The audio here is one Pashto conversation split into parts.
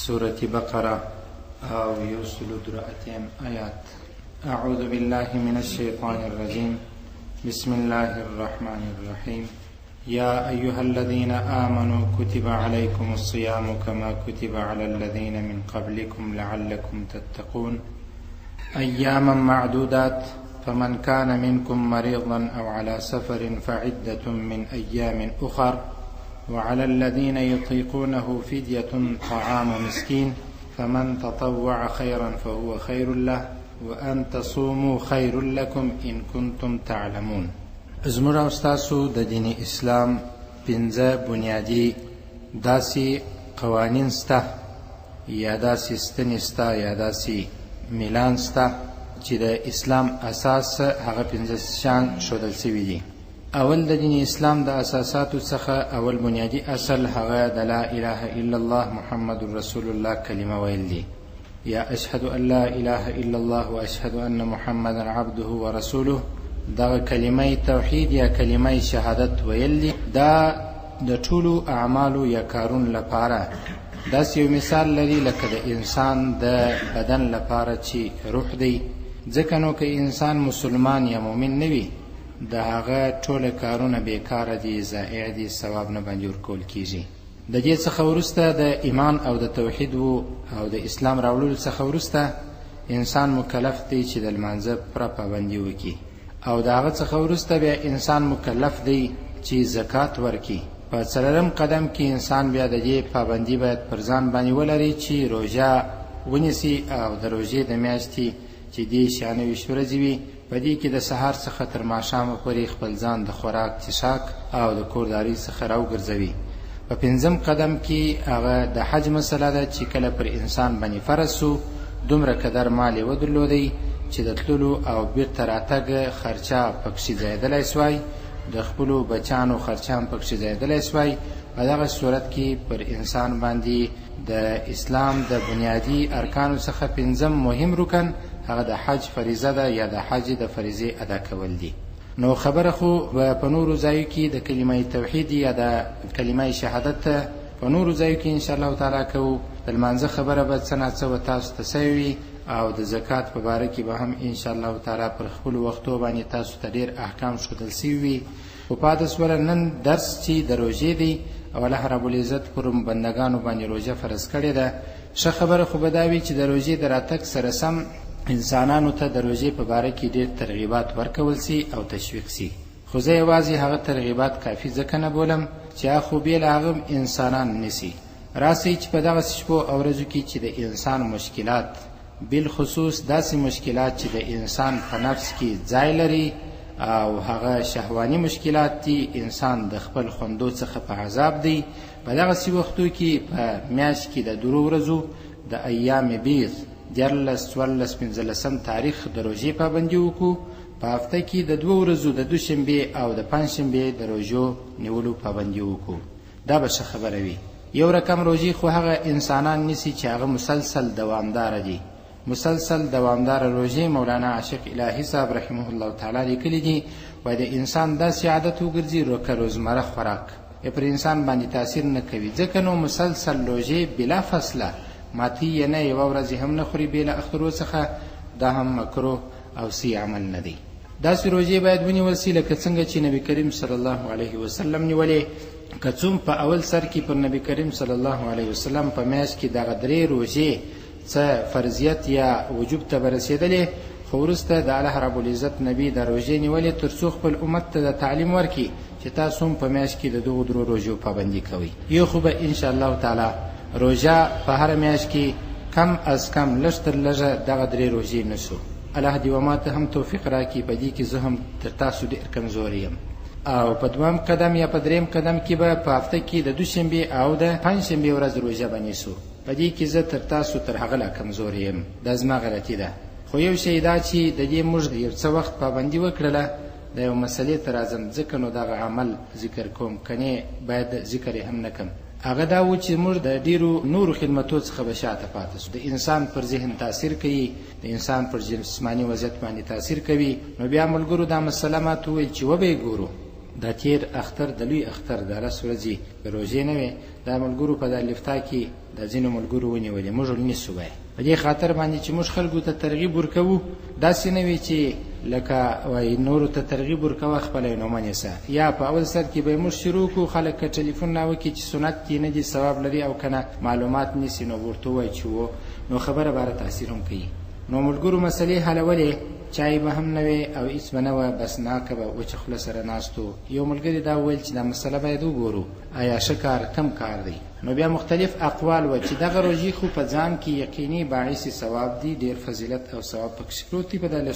سورة بقرة أو يوصل درأتين آيات. أعوذ بالله من الشيطان الرجيم. بسم الله الرحمن الرحيم. يا أيها الذين آمنوا كتب عليكم الصيام كما كتب على الذين من قبلكم لعلكم تتقون أياما معدودات فمن كان منكم مريضا أو على سفر فعدة من أيام أخر وعلى الذين يطيقونه فدية طعام مسكين فمن تطوع خيرا فهو خير له وأن تصوموا خير لكم إن كنتم تعلمون. زموږ او ستاسو د دین اسلام پنځه بنیادی داسې قوانین سته یا داسې ستنې سته یا داسې میلان سته چې د اسلام اساس هغه پنځه شیان ښودل شوي دي. اول د دین اسلام د اساساتو څخه اول بنیادی اصل هغه د لا اله الا الله محمد رسول الله کلمه ویل دي، یا اشهد ان لا اله الا الله واشهد ان محمدا عبده ورسوله. دا کلمه توحید یا کلمه شهادت ویل دي. دا د ټولو اعمالو یا کارون لپاره داسې یو مثال لري لکه د انسان د بدن لپاره چې روح دی. ځکه نو که انسان مسلمان یا مؤمن نه وي د هغه ټول کارونه بیکاره دي، ضایع دي، ثواب نه باندې ورکول کیږي. د دې څخه وروسته د ایمان او د توحید او د اسلام راوړلو څخه وروسته انسان مکلف دی چې د لمانځه پوره پابندي وکړي، او د هغه څخه وروسته بیا انسان مکلف دی چې زکات ورکړي. په څلورم قدم کې انسان بیا د دې پابندي باید پر ځان باندې ولري چې روژه ونیسي او د روژې د میاشتې چې دې 26 ورځې وي په دې کې د سهار څخه تر ماښامه پورې خپل ځان د خوراک څښاک او د کورداري څخه راوګرځوي. په پنځم قدم کې هغه د حج مسله ده چې کله پر انسان باندې فرض سو دومره قدر مال یې ودرلودی چې د تللو او بیرته راتګ خرچه پکښې ځایېدلی سوای، د خپلو بچیانو خرچه هم پکښې ځایېدلی سوای. په دغه صورت کې پر انسان باندې د اسلام د بنیادی ارکانو څخه پنځم مهم رکن هغه د حج فریضه ده یا د حج د فریضې ادا کول دي. نو خبره خو په نورو ځایو کې د کلمه توحید یا د کلمه شهادت په نورو ځایو کې ان شاء الله تعالی کوو. د لمانځه خبره به څه نه څه تاسو ته سوي او د زکات په باره کې به هم ان شاء الله تعالی پر خپل وختو باندې تاسو ته ډیر احکام ښودل شوي. او پاتې سوله نن درس چې د روژې دی او الله رب العزت پر بندگانو باندې روژه فرض کړې ده. ښه خبره خو به دا وي چې د روژې د راتګ سره سم انسانانو ته د روژې په باره کې ډیر ترغیبات ورکول سي او تشویق سي. خو زه یوازې هغه ترغیبات کافي ځکه نه بولم چې خو بې له هغه انسانان نیسي. راسئ چې په دغه شپو او ورځو کې چې د انسان مشکلات بالخصوص داسې مشکلات چې د انسان په نفس کې ځای لري او هغه شهواني مشکلات دي، انسان د خپل خوندو څخه په عذاب دی. په دغسې وختو کې په میاشت کې د 2 ورځو د ایام بیض 14 تاریخ د روژې پابندي وکړو. په هفته کې د 2 ورځو د دوشنبې او د پنجشنبې د روژو نیولو پابندي وکړو. دا به ښه خبره وي. یو رقم روژې خو هغه انسانان نیسي چې هغه مسلسل دوامدار دي. مسلسل دوامدار روژې مولانا عاشق الهی صاحب رحمه الله تعالی لیکلي دي، وایي د انسان داسې عادت وګرځي که روزمره خوراک پر انسان باندې تاثیر نه کوي. ځکه نو مسلسل روژې بلا فاصله ماتی نه یوه ورځ هم نه خوري بې له اخترو څخه، دا هم مکروه او سی عمل نه دی. داسې روژې باید ونیول سي لکه څنګه چې نبی کریم صلی الله علیه وسلم نیولې. که څوم په اول سر کې پر نبی کریم صلی الله علیه وسلم په میاشت کې دغه 3 روژې څه فرضیت یا وجوب ته برسېدلې، خو وروسته د الله رب العزت نبی د روژې نیولې تر څو خپل امت ته د تعلیم ورکړي چې تاسو هم په میاشت کې د دغو 3 روژو پابندي کوئ. یو خو به ان شاء الله تعالی روژه په هر میاشت کې کم از کم لږ تر لږه دغه 3 روژې نسو. الله دې وماته هم توفیق راکړي. په دې کې زه هم تر تاسو ډېر کمزوری یم. او په 2م قدم یا په 3م قدم کې به په هفته کې د دوشنبې او د پنجشنبې ورځ روژه به نیسو. په دې کې زه تر تاسو تر هغه لا کمزوری یم. دا زما غلطي ده. خو یو شی دا چې د دې موږ یو څه وخت پابندي وکړله د یو مسلې ته راځم، ځکه نو دغه عمل ذکر کوم، کنې باید ذکر یې هم نه کم. هغه دا و چې موږ د ډیرو نورو خدمتو څخه به شاته پاتې سو. د انسان پر ذهن تاثیر کوي، د انسان پر جسماني وضعیت باندې تاثیر کوي. نو بیا ملګرو دا مسله ماته وویل چې وبه یې ګورو دا تیر اختر د لوی اختر د 10 ورځې روزې نه وي، دا ملګرو په د لفتا کې د ځینو ملګرو ونیولې، موږ ونیسو وای په دې خاطر باندې چې موږ خلکو ته ترغیب ورکوو. داسې نه وي چې لکه وای نورو ته ترغیب ورکوه خپل نو منیسه، یا په اول سر کې به موږ شروع کو خلک ټلیفون نه وکړي چې سنت کې نه دي ثواب لري او کنه معلومات نسی، نو ورته وای چې وو نو خبره بار تاثیر هم کوي. نو ملګرو مسلې حلولې چای به هم نه وي او هیڅ به نه وه، بس ناکه به وچه خوله سره ناستو. یو ملګري دا ویل چې دا مسله باید وګورو آیا ښه کار کم کار دی. نو بیا مختلف اقوال و چې دغه روژې خو په ځان کې یقیني باعث ثواب دی، ډیر فضیلت او ثواب پکې پروت دی په دغه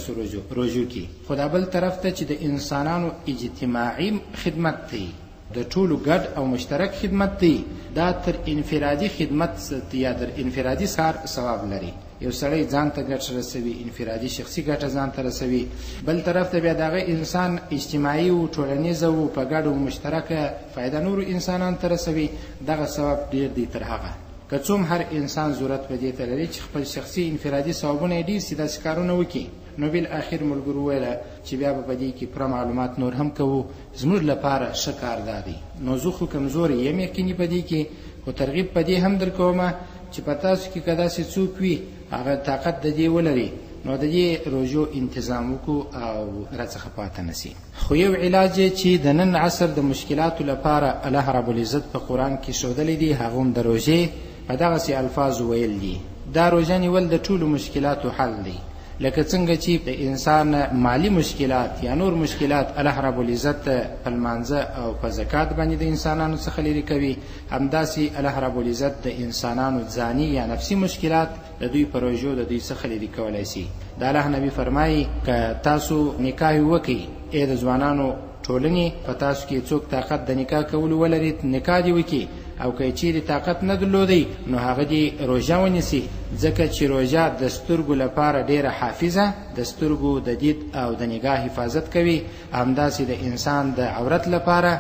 روژو کې. خو دا بل طرف ته چې د انسانانو اجتماعي خدمت دی، د ټولو ګډ او مشترک خدمت دی، دا تر انفرادي خدمت یا در انفرادي سار ثواب لري. یو سړی ځان ته ګټه رسوي، انفرادي شخصي ګټه ځان ته رسوي، بل طرف ته بیا دغه انسان اجتماعي او ټولنیز او په ګډو مشترکه فایده نور انسانان ته رسوي، دغه ثواب ډیر دی تر هغه که څوم هر انسان ضرورت په دې ته لري چې خپل شخصي انفرادي ثوابونه ډیر سي داسې کارونه وکړي. نو بالاخر ملګرو ویله چې بیا به په دې کې پوره معلومات نور هم کوو، زموږ لپاره ښه کار دا دی. نو زه خو کمزوری یم یقیني په دې کې، خو ترغیب په دې هم در کومه چې په تاسو کې که داسې څوک وي هغه طاقت د دې ولري نو د دې روژو انتظام وکړو او راڅخه پاته نسی. خو یو علاج چې د نن عصر د مشکلاتو لپاره الله رب العزت په قرآن کې ښودلی دی، هغه هم د روژې په دغسې الفاظو ویل دي. دا روژه نیول د ټولو مشکلاتو حل دی، لکه څنګه چې د انسان مالی مشکلات یا نور مشکلات الله رب العزت په لمانځه او په زکات باندې د انسانانو څخه لرې کوي، همداسې الله رب العزت د انسانانو ځاني یا نفسي مشکلات د دوی په روژو د دوی څخه لرې کولی شي. د الله نبی فرمایي که تاسو نکاح وکړئ، ای د ځوانانو ټولنې په تاسو کې څوک طاقت د نکاح کولو ولري نکاح دې وکړي، او که چیرې طاقت نه درلودی نو هغه دې روژه ونیسي، ځکه چې روژه د سترګو لپاره ډیره حافظه، د سترګو د دید او د نگاه حفاظت کوي، همداسې د انسان د عورت لپاره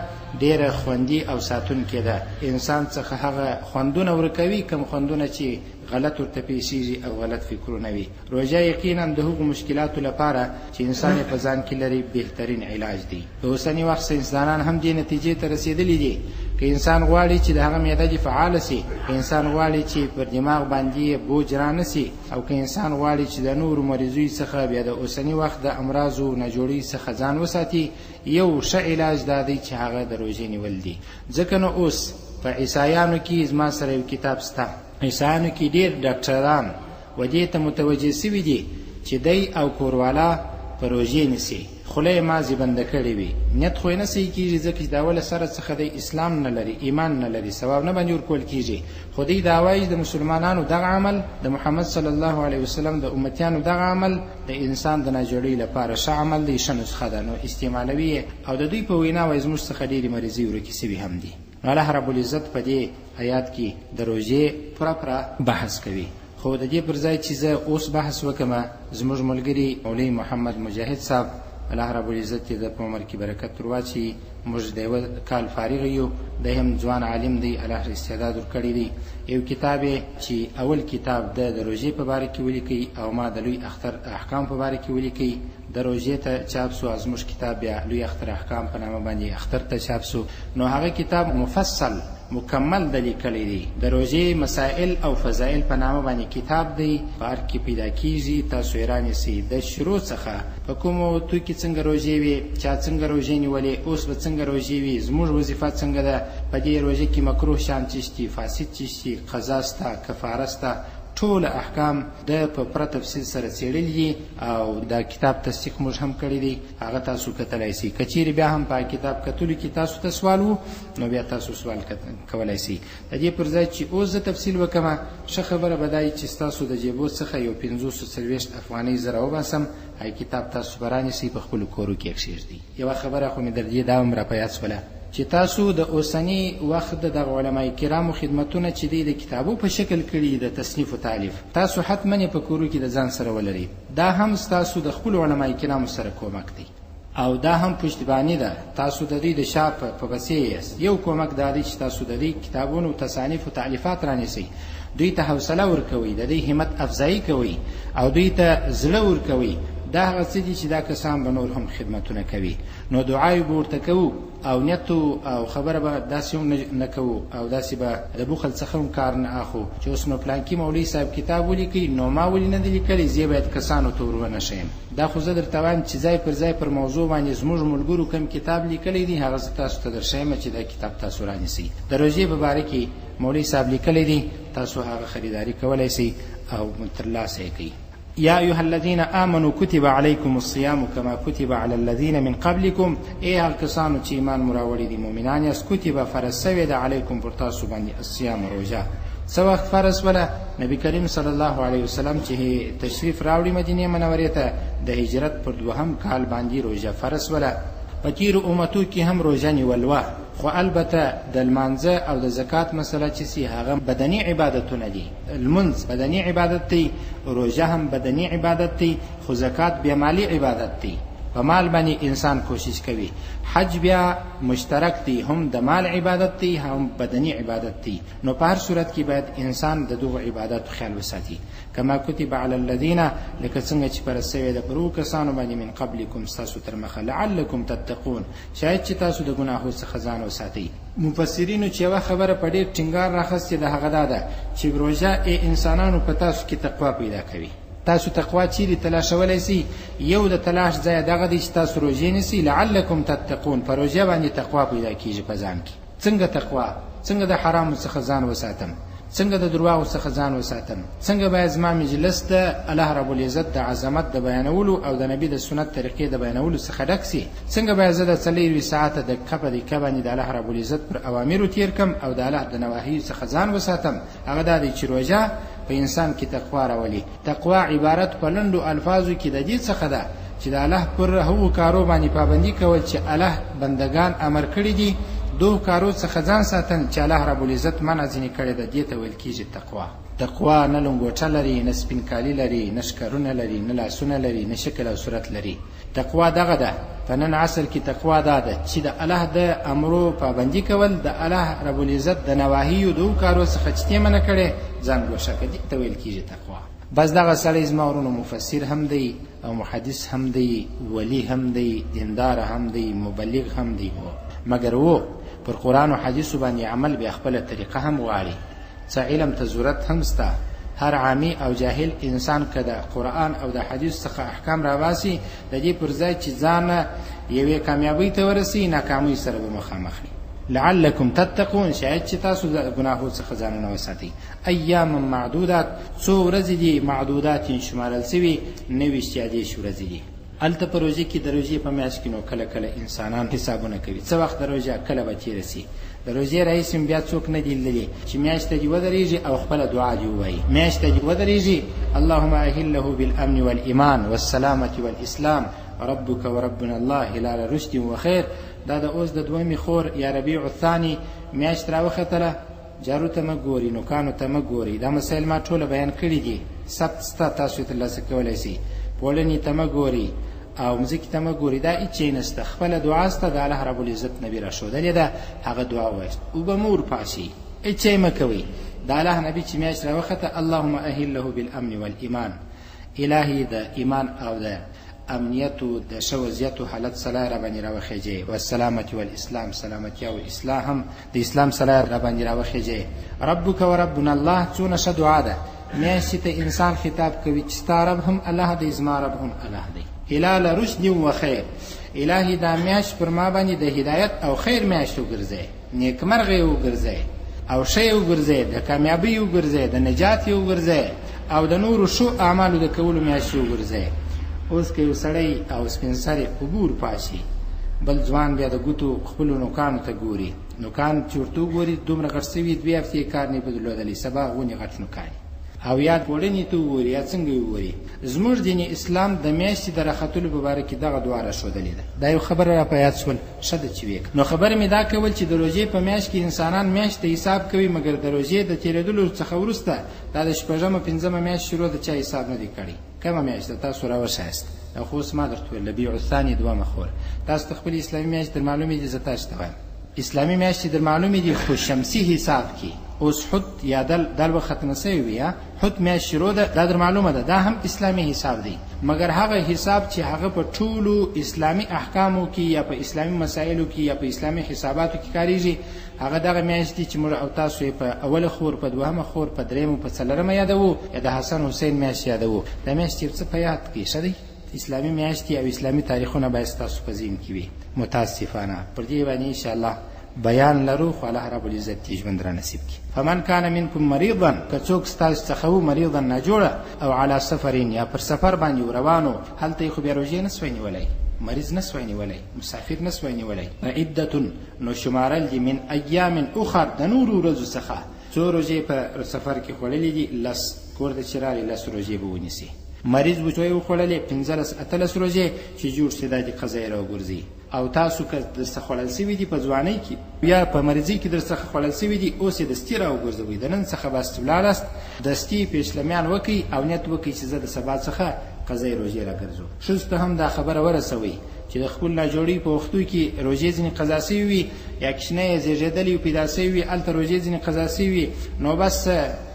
ډیره خوندي او ساتونکې ده. انسان څخه هغه خوندونه ورکوي کوم خوندونه چې غلط ورته پیښیږي او غلط فکرونه وي. روژه یقینا د هغو مشکلاتو لپاره چې انسان یې په ځان کې لري بهترین علاج دی. په اوسني وخت ساینسدانان هم دې نتیجې ته رسېدلي دي که انسان غواړي چې د هغه معده دې فعاله سي، که انسان غواړي چې پر دماغ باندې بوج را نه سي، او که انسان غواړي چې د نورو مریضیو څخه بیا د اوسني وخت د امراضو نجوړۍ څخه ځان وساتي، یو ښه علاج دا دی چې هغه د روژې نیول دي. ځکه نو اوس په عیسایانو کې زما سره یو کتاب سته، عیسایانو کې ډېر ډاکټران و دې ته متوجه سوي دي چې دی او کوروالا په روژې نیسي، خوله یې مازې بنده کړې وي، نیت خو یې نه صحیح کېږي ځکه چې د اوله سره څخه دی اسلام نه لري، ایمان نه لري، ثواب نه باندې ورکول کېږي. خو دی دا وایي د مسلمانانو دغه عمل، د محمد صلی الله علیه وسلم د امتیانو دغه عمل د انسان د ناجوړۍ لپاره ښه عمل دی، ښه نسخه ده، نو استعمالوي او د دوی په وینا وایي زموږ څخه ډېرې مریضۍ ورکې سوي هم دي. نو الله رب العزت په دې آیات کې د روژې پوره بحث کوي. خو د دې پر ځای چې زه اوس بحث وکړم، زموږ ملګري مولوي محمد مجاهد صاحب الله رب العزت دې په عمر کې برکت ورواچي، موږ د یوه کال فارغ یو، دی هم ځوان عالم دی، الله استعداد ورکړی دی. یو کتاب چې اول کتاب د روژې په باره کې ولیکي او ما د لوی اختر احکام په باره کې ولیکي، د روژې ته چاپ سو، زموږ کتاب بیا لوی اختر احکام په نامه باندې اختر ته چاپ سو. نو هغه کتاب مفصل مکمل د لیکلی دی، د روژې مسائل او فضائل په نامه باندې کتاب دی، په هر کې پیدا کیږي، تاسو یې رانیسئ د شروع څخه په کومو توکي څنګه روژې وي، چا څنګه روژې نیولې، اوس به څنګه روژې وي، زموږ وظیفه څنګه ده، په دې روژې کې مکروه شیان څه دي، فاسد څه دي، قضا سته، کفاره سته، ټول احکام د په پوره تفصیل سره څېړلي دي او دا کتاب تصدیق موږ هم کړی دی، هغه تاسو کتلی سئ. که چیرې بیا هم په کتاب کتلو کې تاسو ته سوال و نو بیا تاسو سوال کولی سئ. د دې پر ځای چې اوس زه تفصیل وکړم، ښه خبره به دا وي چې ستاسو د جیبو څخه یو 540 افغانۍ زه راوباسم، هغه کتاب تاسو به رانیسئ، په خپلو کورو کې یې کښېږدئ. یوه خبره خو مې در دې دا هم را په یاد شوله چې تاسو د اوسني وخت د علماء کرامو خدمتونه چې دی د کتابو په شکل کړي د تصنیف او تالیف، تاسو حتما په کورو کې د ځان سره ولرئ. دا هم تاسو د خپل علماء کرامو سره کومک دی او دا هم پشتیبانی ده، تاسو د دوی د شاپ په بسې یاست. یو کومک دا دی چې تاسو د دوی کتابونو تصانیف او تالیفات رانیسئ، دوی ته حوصله ورکوئ، د دوی همت افزایی کوئ او دوی ته زړه ورکوئ، دا هغه څه دي چې دا کسان به نور هم خدمتونه کوي. نو دعا یې به ورته کوو او نیت او خبره به داسې هم نه کوو او داسې به د بخل څخه هم کار نه اخلو چې اوس نو پلانکي مولوي صاحب کتاب ولیکي نو ما ولې نه دی لیکلی، زه باید کسانو ته ور ونه شیم. دا خو زه درته وایم چې ځای پر ځای پر موضوع باندې زموږ ملګرو کوم کتاب لیکلی دی، هغه زه تاسو ته درښیم چې دا کتاب تاسو رانیسئ. د روژې په باره کې مولوي صاحب لیکلی دی، تاسو هغه خریداري کولی شئ او ترلاسه یې کړئ. یا ایها الذین آمنوا کتب علیکم الصیام کما کتب علی الذین من قبلکم، ای هغه کسانو چې ایمان مو راوړی دي مؤمنان یاست، کتب فرض شوې ده علیکم پر تاسو باندې الصیام روژه. څه وخت فرض وله؟ نبی کریم صلی الله علیه وسلم چې تشریف راوړي مدینه منورې ته د هجرت پر 2م کال باندې روژه فرض وله. په تیرو امتو کې هم روژه نیول وه، خو البته د لمانځه او د زکات مسله چې سي هغه بدني عبادتونه دي. لمونځ بدني عبادت دی، روژه هم بدني عبادت دی، خو زکات بیا مالی عبادت دی. په مال باندې انسان کوشش کوي. حج بیا مشترک دی، هم د مال عبادت دی هم بدني عبادت دی. نو په هر صورت کې باید انسان د دغو عبادتو خیال وساتي. کما کتب علی الذین، لکه څنګه چې فرض شوې ده پر هغو کسانو باندې من قبلکم ستاسو تر مخه، لعلکم تتقون، شاید چې تاسو د ګناهو څخه ځان وساتئ. مفسرینو چې یوه خبره په ډېر ټینګار راخستې ده هغه دا ده چې روژه انسانانو په تاسو کې تقوا پیدا کوي. تاسو تقوا چیرې تلاشولی سي؟ یو د تلاش ځای دغه دی چې تاسو روژې نیسئ. لعلکم تتقون، په روژه باندې تقوا پیدا کېږي په ځان کې. څنګه تقوا؟ څنګه د حرامو څخه ځان وساتم، څنګه د درواغو څخه ځان وساتم، څنګه باید زما مجلس د الله رب العزت د عظمت د بیانولو او د نبی د سنت طریقې د بیانولو څخه ډک سي، څنګه باید زه د 4 ساعته د کپه د کبانې د الله رب العزت پر اوامرو تیر کم او د الله د نواهیو څخه ځان وساتم. هغه دا دی چې روژه په انسان کې تقوا راولي. تقوا عبارت په لنډو الفاظو کې د دې څخه ده چې د الله پر هغو کارو باندې پابندي کول چې الله بندگان امر کړي دي، دو کارو څخه ځان ساتل چې الله رب العزت منع ځینې کړی ده، دې ته ویل کېږي تقوا. تقوا نه لنګوټه لري، نه سپین کالي لري، نه ښکرونه لري، نه لاسونه لري، نه شکل او صورت لري. تقوا دغه ده. په نن عصر کې تقوا دا ده چې د الله د امرو پابندي کول، د الله رب العزت د نواهیو دو کارو څخه چې ته منع کړې ځان ګوښه کړي، ته ویل کېږي تقوا. بس دغه سړی زما ورونو مفسر هم دی او محدث هم دی، ولی هم دی، دیندار هم دی، مبلغ هم دی، مګر و پر قرآن و حدیث باندې عمل به خپل طریقه هم غواړي. څه علم ته ضرورت هم سته. هر عامی او جاهل انسان که د قرآن او د حدیث څخه احکام راواسي، د دې پر ځای چې ځان یوې کامیابۍ ته ورسي، ناکامۍ سره به مخامخ وي. لعلکم تتقون، شاید چې تاسو د ګناهو څخه ځانونه وساتئ. ایام معدودات، څو ورځې دي معدودات شمارل سوي، 29 یادې ورځې دي. هلته په روژه کې د روژې په میاشت کې نو کله کله انسانان حسابونه کوي، څه وخت د روژه کله به تېره سي. د روژې رئیس بیا څوک نه دي لیدلي چې میاشت ته دې ودرېږي او خپله دعا دې ووایي. میاشت ته دې ودرېږي اللهم اهله بالامن والایمان والسلامة والاسلام ربک وربنا الله هلال رشد وخیر. دا د اوس د 2مې خور یا ربیع الثاني میاشت راوختله، جارو ته مه ګوري، نوکانو ته مه ګوري. دا مسایل ما ټوله بیان کړي دي، ثبت سته، تاسو یې ترلاسه کولی سئ. پوړنې ته مه ګوري او مځکې ته مه ګوري، دا هېڅ شی نشته. خپله دعا سته، د الله رب العزت نبي راښودلې ده، هغه دعا ووایاست. اوبه مه ورپاشئ، هېڅ شی مه کوئ. د الله نبي چې میاشت راوخته اللهم اهله بالامن والایمان، الهي د ایمان او د امنیتو د ښه وضعیتو حالت سلای را باندې راوخیږي، والسلامة والاسلام، سلامتیا او اصلاح هم د اسلام سلای را باندې راوخیږي. ربک وربنا الله، څونه ښه دعا ده. میاشتې ته انسان خطاب کوي چې ستا رب هم الله دی، زما رب هم الله دی. هلال رشد و خیر، الهی دا میاشت پر ما باندې د هدایت او خیر میاشت وګرځئ، نیکمرغۍ وګرځئ او ښه یې وګرځئ، د کامیابۍ وګرځئ، د نجات یې وګرځئ او د نورو ښو اعمالو د کولو میاشت وګرځئ. اوس که یو سړی او سپین سرې اوبه ورپاشي، بل ځوان بیا د ګوتو خپلو نوکانو ته ګوري، نوکان چې ورته وګوري دومره غټ سوي، 2 هفتې کار نه بدلودلی، سبا غونې غټ نوکان او یا پوړنې ته وګوري یا څنګه وګوري. زموږ دین اسلام د میاشتې د راختلو په باره کې دغه دعا راښودلې ده. دا یو خبره را په یاد شول، ښه ده چې ویې. نو خبره مې دا کول چې د روژې په میاشت کې انسانان میاشت ته حساب کوي، مګر د روژې د تېرېدلو څخه وروسته دا د 6مه 5مه میاشت شروع د چا حساب نه دی کړی. کومه میاشت ده تاسو راوښایاست؟ دا خو اوس ما درته ویل ربیع الثاني 2مه خور. تاسو ته خپل اسلامي میاشت در معلومې دي، زه تاسو ته وایم اسلامي میاشتې در معلومې دي، خو شمسي حساب کې اوس حد یا دل ختم شوی وي حد میاشت شروع ده، دا در معلومه ده، دا هم اسلامي حساب دی، مګر هغه حساب چې هغه په ټولو اسلامي احکامو کې یا په اسلامي مسایلو کې یا په اسلامي حساباتو کې کاریږي، هغه دغه میاشت دي چې موږ او تاسو په اوله خور، په دوهمه خور، په درېمه، په څلورمه یادوو، یا د حسن حسین میاشت یادوو. دا میاشت څه په یاد کې ښه دی؟ اسلامي میاشتې او اسلامي تاریخونه باید ستاسو په ذهن کې وي. متاسفانه پر دې باندې انشاءالله بیان لرو، خو الله رب العزت دې ژوند را نصیب کړي. فمن کان منکم مریضا، که څوک ستاسو څخه و مریضا ناجوړه او علی سفرین، یا پر سفر باندې روانو، هلته خو بیا روژې نسوی نیولی، مریض نسوی نیولی، مسافر نسوی نیولی. عدة نو شمارل دي من ایام اخر، د نورو ورځو څخه. څو روژې په سفر کې خوړلې دي؟ لس. کور ته چې راغلي 10 روژې به ونیسي. مریض وچوي وخوړلې 15-18 روژې چې جوړ شي، دا دې قضا یې راوګرځي. او تاسو که درڅخه خوړل سوي دي په ځوانۍ کې یا په مریضۍ کې درڅخه خوړل سوي دي، اوس یې دستي راوګرځوئ. د نن څخه بس ولاړاست، دستي پیشلمیان وکئ او نیت وکئ چې زه د سبا څخه قضای روژې راګرځو. ښځو ته هم دا خبره ورسوئ چې د خپل ناجوړۍ په وختو کې روژې ځینې قضا سوي وي، یا کشنه یې زیږېدلې او پیدا سوي وي، هلته روژې ځینې قضا سوي وي، نو بس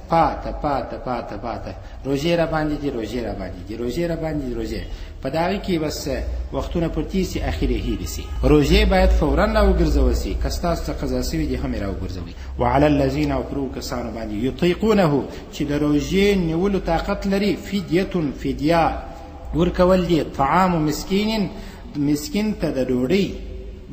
پاته روژې را باندې دي، روژې را باندې دي، روژې را باندې دي، روژې په دغه کې بس وختونه پر تېر سي، اخر یې هېرې سي. روژې باید فورا راوګرځول سي، که ستاسو څه قضا سوي دي هم یې راوګرځوئ. وعلى الذین، او پر کسانو باندې یطیقونه چې د روژې نیولو طاقت لري، فدیه ورکول دي، طعام مسکین، مسکین ته د ډوډۍ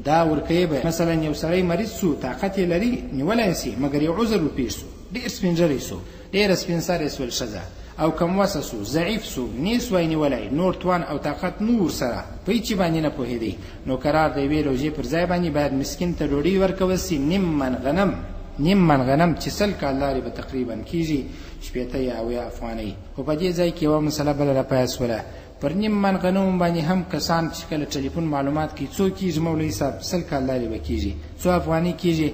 دا ورکوي به. مثلا یو سړی مریض سو، طاقت یې لري نیولی سي، مګر یو عذر ورپېښ سو، ډېر سپین ږیری سو، ډېره سپین سرې سول ښځه، او کم وسه سو، ضعیف سو، نیسوی نیولی، نور توان او طاقت نور سره په هېڅ باندې نه پوهېدی، نو قرار د یوې روژې پر ځای باندې باید مسکین ته ډوډۍ ورکول سي. نیم من غنم چې 100 کال لارې به تقریبا کېږي، 80 یا 80 افغانۍ. خو په دې ځای کې یوه مسله بله راپیسوله، پر نیم من غنم باندې هم کسان چې کله ټلیفون معلومات کوي، څو کېږي مولوي صاحب؟ 100 کال لارې به کېږي، څو افغانۍ کېږي؟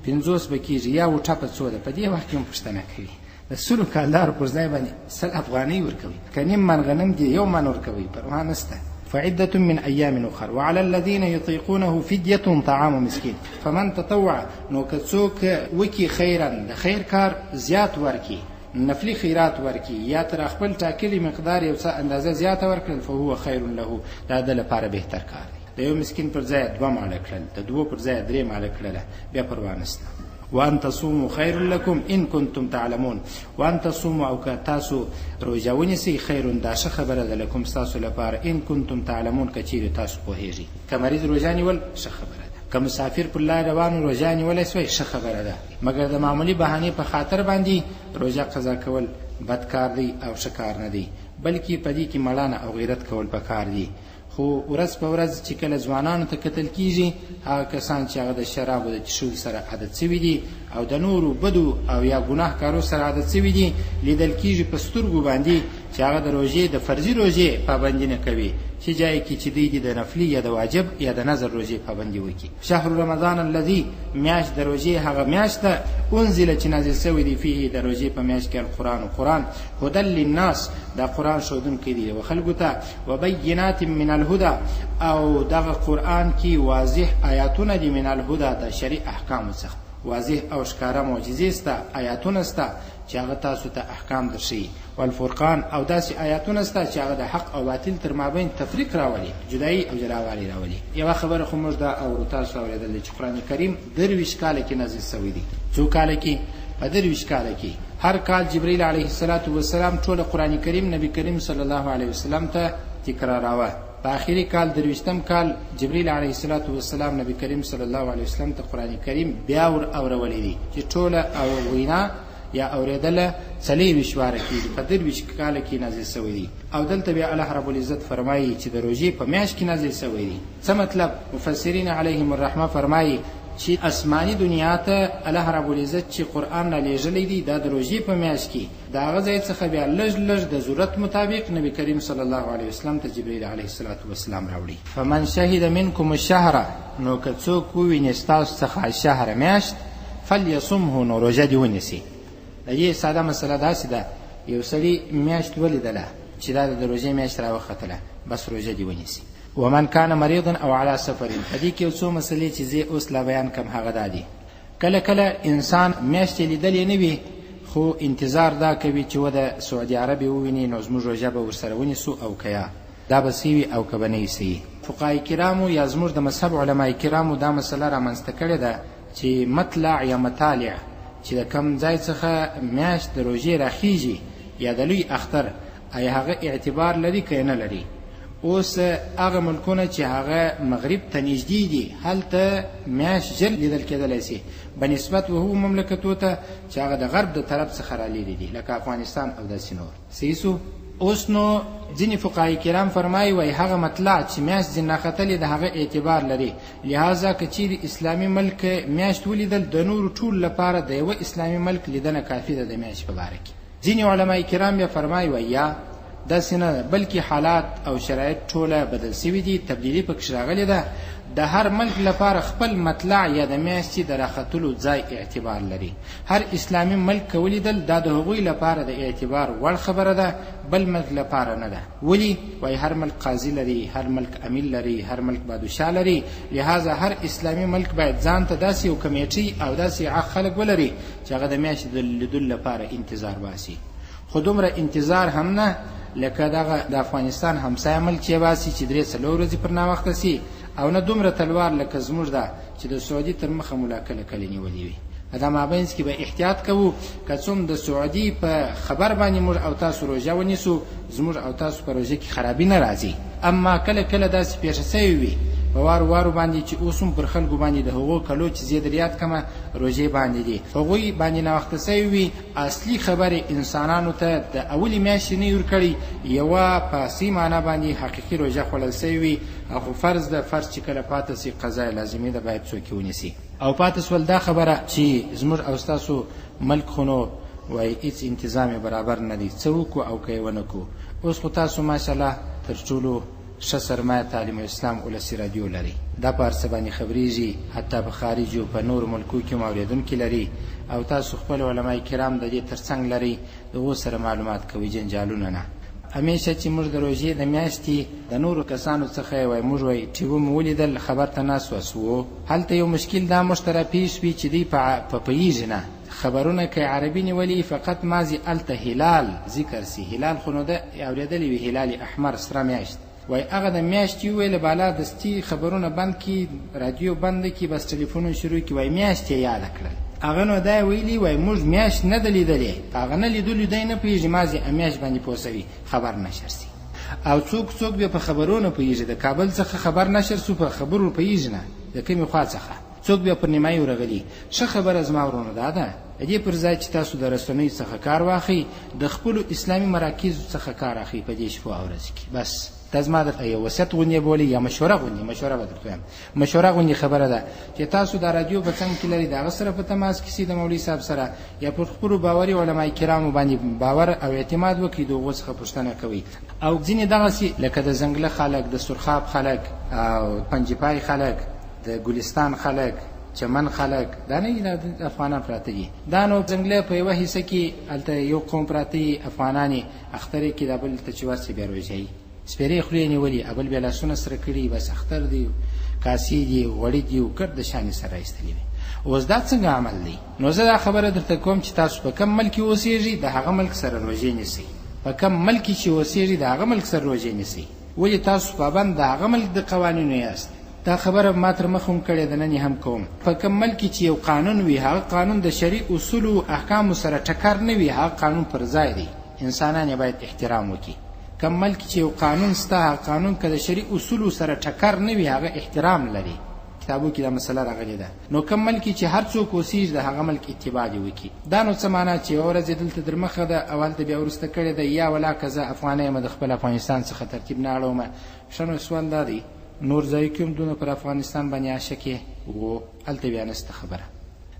50 به کېږي، یا و ټپه څو ده؟ په دې وخت کې هم پوښتنه کوي. د 100 کالدارو پر ځای باندې 100 افغانۍ ورکوي، که نیم من غنم دي 1 من ورکوي، پروا نشته. فعدة من أيام أخر وعلى الذين يطيقونه فدية طعام مسكين فمن تطوع، نو که څوک وکي خیرا، د خیر کار زیات ورکي، نفلی خیرات ورکی، یا تر خپل ټاکلي مقدار یو څه اندازه زیاته ورکړل، فهو خیر له، دا د لپاره بهتر کار دی. د یو مسکین پر ځای 2 ماړه کړل، د 2 پر ځای 3 ماړه کړل، بیا پروا نشته. وان تصوموا خیر لكم ان کنتم تعلمون، وان تصوموا، او که تاسو روژه ونیسئ، خیر، دا ښه خبره ده، لکم ستاسو لپاره، ان کنتم تعلمون، که چیرې تاسو پوهېږئ. که مریض روژه نیول ښه خبره ده، که مسافر پر لار روانو روژه نیولی سوی ښه خبره ده، مګر د معمولي بهانې په خاطر باندې روژه قضا کول بد کار دی او ښه کار نه دی، بلکې په دې کې مړانه او غیرت کول پکار دی. خو ورځ په ورځ چې کله ځوانانو ته کتل کېږي، هغه کسان چې هغه د شرابو د څښلو سره عادت سوي دي او د نورو بدو او یا ګناه کارو سره عادت سوي دي، لیدل کېږي په سترګو باندې چې هغه د روژې، د فرضي روژې پابندي نه کوي، چې جای کې چې دی د نفلي یا د واجب یا د نظر روژې پابندي وکړي. شهر رمضان الذي، میاشت د روژې هغه میاشت ده، انزل چې نازل سوی دی، فيه د روژې په میاشت کې القرآن هدى للناس، دا قرآن ښودونکی دی و خلکو ته، وبینات من الهدى، او دغه قرآن کې واضح آیاتونه دي، من الهدى د شرعي احکامو څخه، واضح او ښکاره معجزې سته، آیاتونه سته چې هغه تاسو ته احکام درښیي، والفرقان، او داسې آیاتونه سته چې هغه د حق او باطل تر مابین تفریق راولي، جدایي او جلاوالي راولي. یوه خبره خو موږ دا اورو، تاسو اورېدل دي چې قرآن کریم 23 کاله کې نازل سوی دی. څو کاله کې؟ په 23 کاله کې. هر کال جبرئیل علیه السلام ټول قرآن کریم نبی کریم صلی الله علیه وسلم ته تکراراوه. په آخري کال 23م کال جبرئیل علیه السلام نبی کریم صلی الله علیه وسلم ته قرآن کریم بیا ور اورولی دی، چې ټوله او وینا یا اوریدله 24 واره کېږي، په 23 کاله کې نازل سوی دی. او دلته بیا الله رب العزت فرمایي چې د روژې په میاشت کې نازل سوی دی. څه مطلب؟ مفسرین علیهم الرحمه فرمایي چې آسماني دنیا ته الله رب العزت چې قرآن را لېږلی دی، دا د روژې په میاشت کې، د هغه ځای څخه بیا لږ لږ د ضرورت مطابق نبی کریم صلی الله علیه وسلم ته جبرئیل علیه السلام راوړي. فمن شهد منکم الشهر، نو که څوک وویني ستاسو څخه شهر میاشت، فلیصمه، نو روژه دې ونیسي. د دې ساده مسله داسې ده، یو سړي میاشت ولیدله چې دا د روژې میاشت راوختله، بس روژه دې ونیسي. ومن کان مریضا او علی سفر، په دې کې یو څو مسلې چې زه اوس لا بیان کوم هغه دا دي. کله کله انسان میاشتې لیدلې نه وي خو انتظار دا کوي چې و د سعودي عربي وویني نو زموږ روژه به ورسره ونیسو او که یا دا به سوي او که به نه یې سوي. فقهای کرامو یا زموږ د مذهب علمای کرامو دا مسله رامنځته کړې ده چې مطلع یا مطالع چې د کم ځای څخه میاشت د روژې راخیږي یا د لوی اختر آیا هغه اعتبار لري که نه لري. اوس هغه ملکونه چې هغه مغرب ته نږدې دي هلته میاشت ژر لیدل کېدلی سي بنسبت وهو مملکتو ته چې هغه د غرب د طرف څخه رالیرې دي لکه افغانستان او داسې نور. صحیح سو. اوس نو ځینې فقهای کرام فرمایي وایي هغه مطلع چې میاشت ځین راختلې د هغه اعتبار لري، لهذا که چیرې اسلامي ملک میاشت ولیدل د نورو ټول لپاره د یوه اسلامي ملک لیدنه کافي ده د میاشت په باره کې. ځینې علمای کرام بیا فرمایي وایي یا داسې نه بلکې حالات او شرایط ټوله بدل سوي دي، تبدیلي پکښې راغلې ده. د هر ملک لپاره خپل مطلع یا د میاشتې د راختلو ځای اعتبار لري. هر اسلامي ملک که ولیدل دا د هغوی لپاره د اعتبار وړ خبره ده، بل ملک لپاره نه ده. ولې؟ وایي هر ملک قاضي لري، هر ملک امیر لري، هر ملک بادشاه لري، لهذا هر اسلامي ملک باید ځان ته داسې یو کمیټي او داسې خلک ولري چې هغه د میاشتې د لیدلو لپاره انتظار باسي. خو دومره انتظار هم نه لکه دغه د افغانستان همسایه ملک چې باسي چې 3-4 ورځې پر ناوخته سي، او نه دومره تلوار لکه زموږ ده چې د سعودي تر مخه ملا کله کله نیولې وي. په دا مابینځ کې به احتیاط کوو که څوم د سعودي په خبر باندې موږ او تاسو روژه ونیسو زموږ او تاسو په روژه کې خرابي نه راځي. اما کله کله داسې پیښه سوې وي په وارو وارو باندې چې اوس هم پر خلکو باندې د هغو کلو چې زیات ریاد کمه روژې باندې دي هغوی باندې ناوخته سوي وي، اصلي خبرې انسانانو ته د اولې میاشتې نه یې ورکړي، یوه په اصلي معنا باندې حقیقي روژه خوړل سوي وي. خو فرض ده، فرض چې کله پاته سي قضا لازمي ده باید څوک یې ونیسي. او پاته سول دا خبره چې زموږ او ستاسو ملک خو نو وایي هېڅ انتظام یې برابر نه دی، څه وکړو او که یې ونه کړو. اوس خو تاسو ماشاءالله تر ټولو ښه سرمایه تعلیم اسلام ولسي رادیو لري، دا په هر څه باندې خبرېږي، حتی په خارج او په نورو ملکو کې هم اورېدونکي لري، او تاسو خپل علمای کرام د دې تر څنګ لري، د هغو سره معلومات کوئ، جنجالونه نه. همیشه چې موږ د روژې د میاشتې د نورو کسانو څخه وایي موږ وایي ټي وي مو ولیدل خبر ته ناست وسو، هلته یو مشکل دا موږ ته راپېښ وي چې دوی په پوهېږي نه خبرونه که عربي نیولي فقط مازې هلته هلال ذکر سي. هلال خو نو ده اورېدلی وي هلال احمر سره میاشت، وای هغه د میاشتې وویله بالا دستي خبرونه بند کړي، رادیو بند کړي، بس ټلیفونونه شروع کړي، وای میاشت یې یاده کړل. هغه نو دا ویلي وای موږ میاشت نه ده لیدلې، هغه نه لیدلي دی نه پوهېږي، مازې میاشت باندې پوسوي خبر نشر سي. او څوک بیا په خبرونو پوهېږي، د کابل څخه خبر نشر سو په خبرو پوهېږي نه د کومې خوا څخه، څوک بیا پر نیمایي ورغلي. ښه خبره زما ورونو دا ده د دې پر ځای چې تاسو د رسنیو څخه کار واخلئ، د خپلو اسلامي مراکزو څخه کار اخلئ په دې شپو او ورځو کې. بس دا زما د یو وصیت غوندې بولي یا مشوره غوندې، مشوره به درته وایم، مشوره غوندې خبره ده چې تاسو د رادیو په څنګ کې لري د هغه سره په تماس کې سي، د مولوي صاحب سره یا پر خپلو باوري علمای کرامو باندې باور او اعتماد وکړئ، د هغو څخه پوښتنه کوئ. او ځینې دغسې لکه د زنګله خلک، د سرخاب خلک او پنجپای خلک، د ګلستان خلک، چمن خلک، دا نه افغانان پراته دي، دا نو زنګله په یوه حصه کې هلته یو قوم پراته دي افغانان یې اختر کې دا بل ته چې ورسي بیا روژه سپېرې خولې یې نیولي، اول بیا لاسونه سره کړي، بس اختر دی، کاسې دي، غوړي دي، ګرد د شانې سره ایستلي وي. اوس دا څنګه عمل دی؟ نو زه دا خبره درته کوم چې تاسو په کم ملک کې اوسېږئ د هغه ملک سره روژې نیسئ، په کم ملک کې چې اوسېږئ د هغه ملک سره روژې نیسئ، ولې تاسو پابند د هغه ملک د قوانینو یاست. دا خبره ما تر مخه هم کړې ده، نن یې هم کوم. په کم ملک کې چې یو قانون وي هغه قانون د شرعي اصولو احکامو سره ټکر نه وي، هغه قانون پر ځای دی، انسانان یې باید احترام وکړي. کم ملک چې یو قانون ستا هغه قانون که د شرعي اصولو سره ټکر نه وي هغه احترام لري، کتابو کې دا مسله راغلې ده. نو کم ملک چې هر څوک اوسېږي د هغه ملک اتباع دې وکړي. دا نو څه معنا چې یوه ورځ یې دلته در مخه ده او هلته بیا وروسته کړې ده، یا ولا که زه افغانه یم د خپل افغانستان څخه ترتیب نه اړومه. ښه نو سوال دا دی نور ځایو کې هم دونه پر افغانستان باندې عاشق یې و هلته بیا نسته خبره.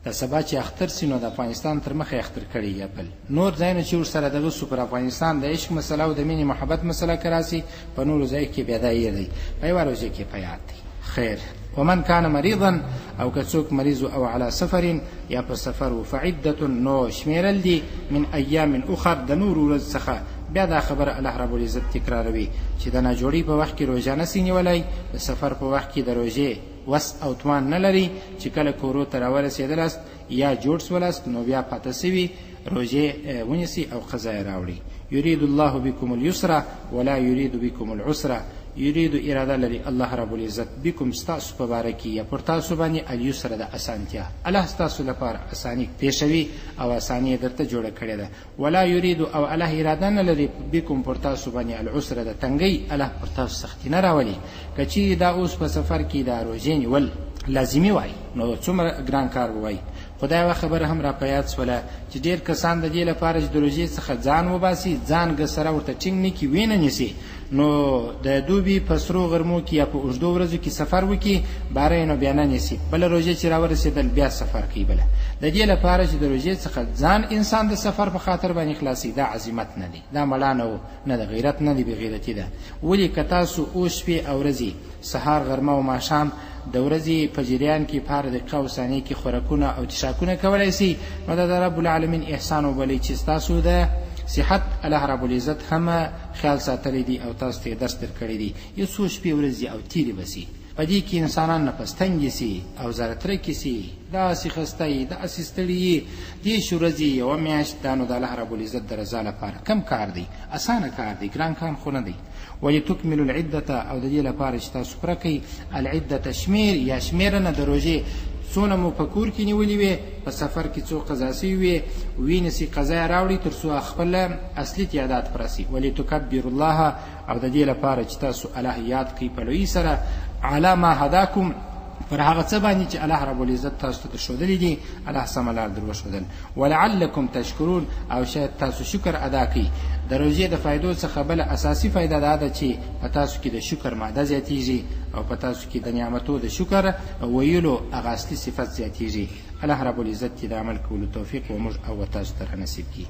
د سبا چې اختر سي نو د افغانستان تر مخه اختر کړي یا بل نور ځایونه چې ورسره دغه سو پر افغانستان د عشق مسله او د مینې محبت مسله که راسي په نورو ځایو کې بیا دا یې دی، په یوه روژه کې په یاد دی. خیر ومن کان مریضا او که څوک مریض او علی سفر یا په سفر و فعدة نو شمیرل دی من ایام اخر د نور ورځ څخه. بیا دا خبر الله رب العزت تکراروي چې د ناجوړي په وخت کې روژه نسي نیولی، د سفر په وخت کې د روژې وس او توان نه لري چې کله کورو ته راورسېدلاست یا جوړ سولاست نو بیا پاته سوي روژې ونیسي او قضا یې راوړي. یرید الله بكم اليسر ولا یرید بكم العسر. یرید اراده لري الله رب العزت بكم ستاسو په باره کې یا پر تاسو باندې اليسر د اسانتیا. الله ستاسو لپاره اساني پیښوي او اساني درته جوړه کړې ده. ولا یرید او الله اراده نه لري بكم پر تاسو باندې العسر د تنګي. الله پر تاسو سختی نه راولي. کچې دا اوس په سفر کې دا روژې نیول لازمي وای نو څومره ګران کار وای. خدای خبر هم را پیاد سوله چې ډیر کسان د دې لپاره چې د روژې څخه ځان وباسي ځان ګسره ورته ټینګ نه کی وینه نیسي نو د دوبي په سرو غرمو کې یا په اوږدو ورځو کې سفر وکړي باره نو بیا نه نیسي بله روژې چې راورسېدل بیا سفر کوي. بله د دې لپاره چې د روژې څخه ځان انسان د سفر په خاطر باندې خلاصي دا عزیمت نه دی دا مړانه نه د غیرت نه دی بغیرتي ده. ولې که تاسو اوس شپې او ورځې سهار غرمه او ماښام د ورځې په جریان کې په هر دقیقه او ثانیې کې خوراکونه او تشاکونه کولی سي نو د رب العالمین احسان وبلئ چې ستاسو د صحت الله رب العزت هم خیال ساتلی دی او تاسو ته درس درکړی دی. یو څو شپې ورځې او تیرې به سي په دې کې انسانان نفس تنګې سي او زارترکې سي داسې خسته یي داسې ستړي یي دېرش ورځې یوه میاشت دا نو د الله رب العزت د رضا لپاره کم کار دی اسانه کار دی ګران کار خو نه دی. ولتکملوا العدة او د دې لپاره چې تاسو پوره کړئ العدة شمیر یا شمیرنه د روژې څونه مو په کور کې نیولې وې په سفر کې څو قضا سوي وې وینسي قضا یې راوړي تر څو خپل اصلي تعداد پرسي. ولتکبروا الله او د دې لپاره چې تاسو الله یاد کړئ په لوی سره علی ما هداکم پر هغه څه باندې چې الله رب العزت تاسو ته ښودلي دي الله سمه لار در وښودل. ولعلکم تشکرون او شاید تاسو شکر ادا کړئ. د روژې د فایدو څخه بله اساسي فایده دا ده چې په تاسو کې د شکر ماده زیاتیږي او په تاسو کې د نعمتو د شکر ویلو هغه اصلي صفت زیاتیږي. الله رب العزت چې د عمل کولو توفیق و موږ او تاسو ته نصیب کړي.